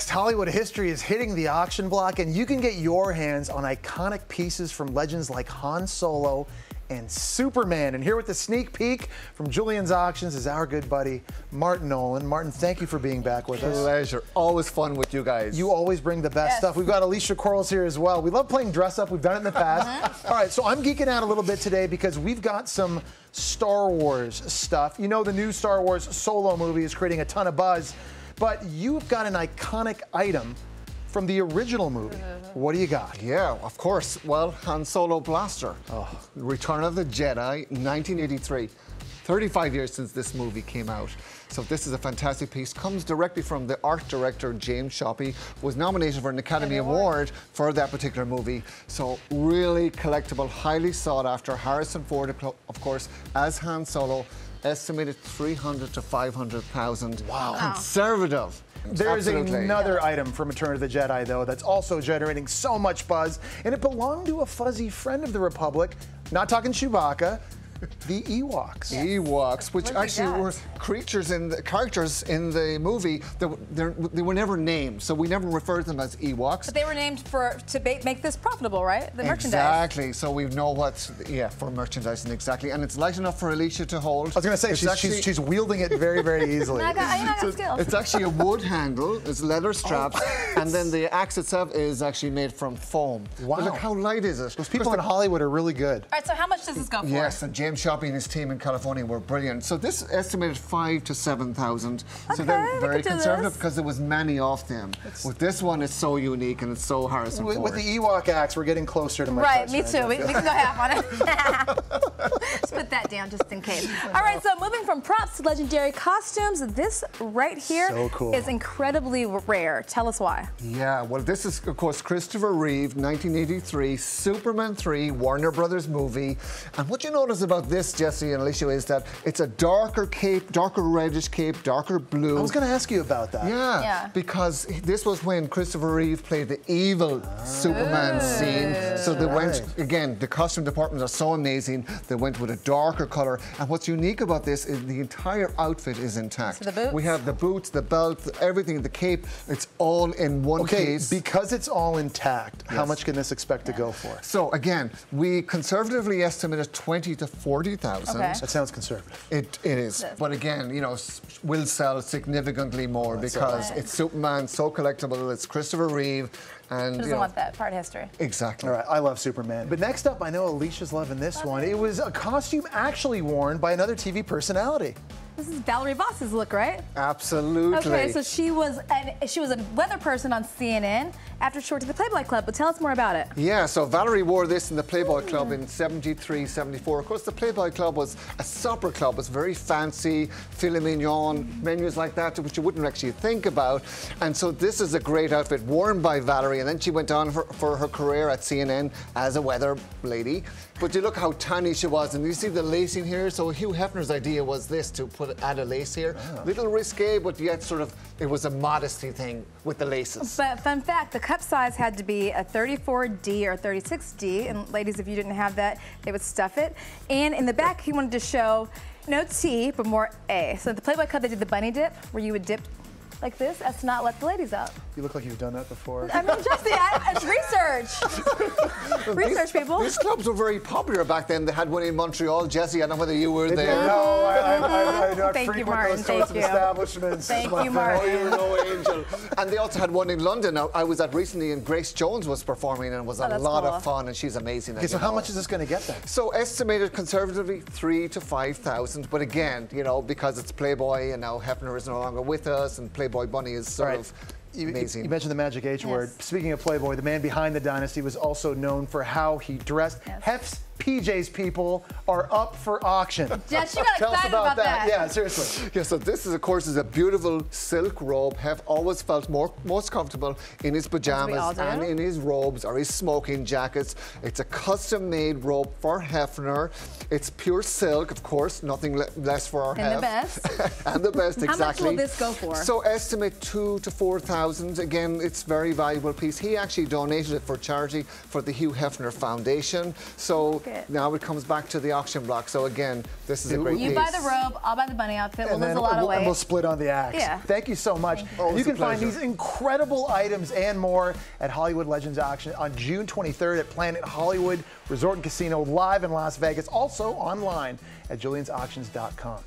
Hollywood history is hitting the auction block, and you can get your hands on iconic pieces from legends like Han Solo and Superman. And here with the sneak peek from Julien's Auctions is our good buddy, Martin Nolan. Martin, thank you for being back with us. Pleasure. Always fun with you guys. You always bring the best stuff. We've got Alicia Quarles here as well. We love playing dress up. We've done it in the past. All right, so I'm geeking out a little bit today because we've got some Star Wars stuff. You know, the new Star Wars Solo movie is creating a ton of buzz, but you've got an iconic item from the original movie. What do you got? Yeah, of course. Well, Han Solo blaster. Return of the Jedi, 1983. 35 years since this movie came out. So this is a fantastic piece. Comes directly from the art director, James Shoppy. Was nominated for an Academy Award for that particular movie. So really collectible, highly sought after. Harrison Ford, of course, as Han Solo. Estimated 300 to 500,000. Wow. Conservative. There's another item from Return of the Jedi, though, that's also generating so much buzz, and it belonged to a fuzzy friend of the Republic, not talking Chewbacca, the Ewoks. Ewoks, which actually were characters in the movie that they were never named, so we never referred to them as Ewoks. But they were named to make this profitable, right? The merchandise. Exactly. So we know what's for merchandising exactly, and it's light enough for Alicia to hold. I was going to say she's wielding it very, very easily. I got skills. It's actually a wood handle. It's leather straps, and then the axe itself is actually made from foam. Wow! But look how light is it? Those people in Hollywood are really good. All right. So how much does this go for? Yes, and James Shoppy and his team in California were brilliant. So this estimated 5,000 to 7,000. So they're very conservative because there was many of them. With this one, it's so unique and it's so Harrison Ford. With the Ewok axe, we're getting closer to my Right, me too. We can go half on it. Let's put that down just in case. All right, so moving from props to legendary costumes, this right here is incredibly rare. Tell us why. Yeah, well, this is, of course, Christopher Reeve, 1983, Superman 3, Warner Brothers movie. And what you notice about this, Jesse and Alicia, is that it's a darker cape, darker reddish cape, darker blue. I was going to ask you about that. Yeah, because this was when Christopher Reeve played the evil Superman scene. So they went, again, the costume departments are so amazing. They went with a darker color. And what's unique about this is the entire outfit is intact. So the boots? We have the boots, the belt, everything, the cape. It's all in one piece. Because it's all intact, how much can this expect to go for? So again, we conservatively estimated 20 to 40,000. That sounds conservative. It is. But again, you know, will sell significantly more because it's Superman, so collectible. It's Christopher Reeve. And, Who doesn't want that? Part of history. Exactly. All right, I love Superman. But next up, I know Alicia's loving this one. It was a costume actually worn by another TV personality. This is Valerie Voss's look, right? Absolutely. Okay, so she was a weather person on CNN after she worked at the Playboy Club, but tell us more about it. Yeah, so Valerie wore this in the Playboy Club in 73, 74. Of course, the Playboy Club was a supper club. It was very fancy, filet mignon, menus like that, which you wouldn't actually think about. And so this is a great outfit worn by Valerie, and then she went on for her career at CNN as a weather lady. But you look how tiny she was, and you see the lacing here. So Hugh Hefner's idea was this, to add a lace here. Little risque, but yet sort of, it was a modesty thing with the laces. But fun fact, the cup size had to be a 34D or 36D, and ladies, if you didn't have that, they would stuff it. And in the back, he wanted to show no T, but more A. So at the Playboy Club, they did the bunny dip, where you would dip like this as to not let the ladies out. You look like you've done that before. I mean, Jesse, it's research. Research, people. These clubs were very popular back then. They had one in Montreal. Jesse, I don't know whether you were there. No, I Thank you, Martin. Thank you. Establishments. Thank you, Martin. Oh, you're no angel. And they also had one in London. I was at recently, and Grace Jones was performing, and it was a lot of fun, and she's amazing. Okay, so how much is this going to get then? So estimated conservatively 3,000 to 5,000, but again, you know, because it's Playboy and now Hefner is no longer with us, and Playboy Bunny is sort of amazing. You mentioned the magic H word. Speaking of Playboy, the man behind the dynasty was also known for how he dressed. Hef's PJ's people are up for auction. Jess, you got Tell us excited about that. Yeah, seriously. Yeah, so this is, of course, is a beautiful silk robe. Hef always felt most comfortable in his pajamas and in his robes or his smoking jackets. It's a custom-made robe for Hefner. It's pure silk, of course, nothing less for our Hef. And the best. And the best, exactly. How much will this go for? So estimate 2,000 to 4,000. Again, it's a very valuable piece. He actually donated it for charity for the Hugh Hefner Foundation. So it. Now it comes back to the auction block. So again, this is a great piece. You buy the robe, I'll buy the bunny outfit. We'll lose a lot of weight. And we'll split on the axe. Yeah. Thank you so much. You can find these incredible items and more at Hollywood Legends Auction on June 23rd at Planet Hollywood Resort and Casino live in Las Vegas. Also online at juliensauctions.com.